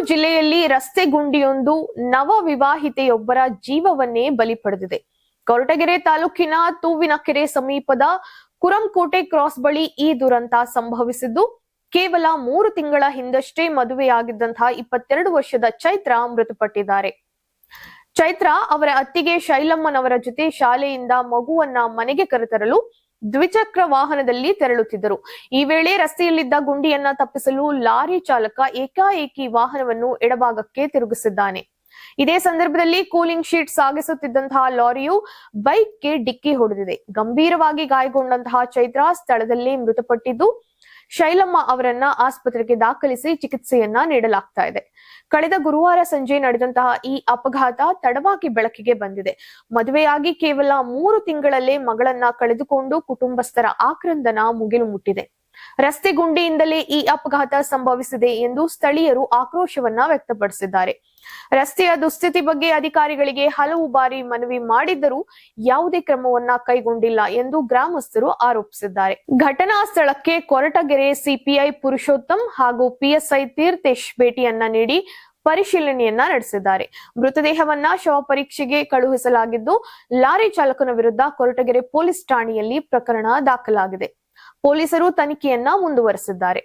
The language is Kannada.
ಜಿಲ್ಲೆಯಲ್ಲಿ ರಸ್ತೆ ಗುಂಡಿಯೊಂದು ನವ ವಿವಾಹಿತೆಯೊಬ್ಬರ ಜೀವವನ್ನೇ ಬಲಿ ಪಡೆದಿದೆ. ಕೊರಟಗೆರೆ ತಾಲೂಕಿನ ತೂವಿನಕೆರೆ ಸಮೀಪದ ಕುರಂಕೋಟೆ ಕ್ರಾಸ್ ಬಳಿ ಈ ದುರಂತ ಸಂಭವಿಸಿದ್ದು, ಕೇವಲ 3 ತಿಂಗಳ ಹಿಂದಷ್ಟೇ ಮದುವೆಯಾಗಿದ್ದಂತಹ 22 ವರ್ಷದ ಚೈತ್ರ ಮೃತಪಟ್ಟಿದ್ದಾರೆ. ಚೈತ್ರ ಅವರ ಅತ್ತಿಗೆ ಶೈಲಮ್ಮನವರ ಜೊತೆ ಶಾಲೆಯಿಂದ ಮಗುವನ್ನ ಮನೆಗೆ ಕರೆತರಲು ದ್ವಿಚಕ್ರ ವಾಹನದಲ್ಲಿ ತೆರಳುತ್ತಿದ್ದರು. ಈ ವೇಳೆ ರಸ್ತೆಯಲ್ಲಿದ್ದ ಗುಂಡಿಯನ್ನ ತಪ್ಪಿಸಲು ಲಾರಿ ಚಾಲಕ ಏಕಾಏಕಿ ವಾಹನವನ್ನು ಎಡಭಾಗಕ್ಕೆ ತಿರುಗಿಸಿದ್ದಾನೆ. ಇದೇ ಸಂದರ್ಭದಲ್ಲಿ ಕೂಲಿಂಗ್ ಶೀಟ್ ಸಾಗಿಸುತ್ತಿದ್ದಂತಹ ಲಾರಿಯು ಬೈಕ್ಗೆ ಡಿಕ್ಕಿ ಹೊಡೆದಿದೆ. ಗಂಭೀರವಾಗಿ ಗಾಯಗೊಂಡಂತಹ ಚೈತ್ರ ಸ್ಥಳದಲ್ಲೇ ಮೃತಪಟ್ಟಿದ್ದು, ಶೈಲಮ್ಮ ಅವರನ್ನ ಆಸ್ಪತ್ರೆಗೆ ದಾಖಲಿಸಿ ಚಿಕಿತ್ಸೆಯನ್ನ ನೀಡಲಾಗ್ತಾ ಇದೆ. ಕಳೆದ ಗುರುವಾರ ಸಂಜೆ ನಡೆದಂತಹ ಈ ಅಪಘಾತ ತಡವಾಗಿ ಬೆಳಕಿಗೆ ಬಂದಿದೆ. ಮದುವೆಯಾಗಿ ಕೇವಲ 3 ತಿಂಗಳಲ್ಲೇ ಮಗಳನ್ನ ಕಳೆದುಕೊಂಡು ಕುಟುಂಬಸ್ಥರ ಆಕ್ರಂದನ ಮುಗಿಲು ಮುಟ್ಟಿದೆ. ರಸ್ತೆ ಗುಂಡಿಯಿಂದಲೇ ಈ ಅಪಘಾತ ಸಂಭವಿಸಿದೆ ಎಂದು ಸ್ಥಳೀಯರು ಆಕ್ರೋಶವನ್ನ ವ್ಯಕ್ತಪಡಿಸಿದ್ದಾರೆ. ರಸ್ತೆಯ ದುಸ್ಥಿತಿ ಬಗ್ಗೆ ಅಧಿಕಾರಿಗಳಿಗೆ ಹಲವು ಬಾರಿ ಮನವಿ ಮಾಡಿದ್ದರೂ ಯಾವುದೇ ಕ್ರಮವನ್ನ ಕೈಗೊಂಡಿಲ್ಲ ಎಂದು ಗ್ರಾಮಸ್ಥರು ಆರೋಪಿಸಿದ್ದಾರೆ. ಘಟನಾ ಸ್ಥಳಕ್ಕೆ ಕೊರಟಗೆರೆ ಸಿಪಿಐ ಪುರುಷೋತ್ತಮ್ ಹಾಗೂ ಪಿಎಸ್ಐ ತೀರ್ಥೇಶ್ ಭೇಟಿಯನ್ನ ನೀಡಿ ಪರಿಶೀಲನೆಯನ್ನ ನಡೆಸಿದ್ದಾರೆ. ಮೃತದೇಹವನ್ನ ಶವ ಪರೀಕ್ಷೆಗೆ ಕಳುಹಿಸಲಾಗಿದ್ದು, ಲಾರಿ ಚಾಲಕನ ವಿರುದ್ಧ ಕೊರಟಗೆರೆ ಪೊಲೀಸ್ ಠಾಣೆಯಲ್ಲಿ ಪ್ರಕರಣ ದಾಖಲಾಗಿದೆ. ಪೊಲೀಸರು ತನಿಖೆಯನ್ನ ಮುಂದುವರೆಸಿದ್ದಾರೆ.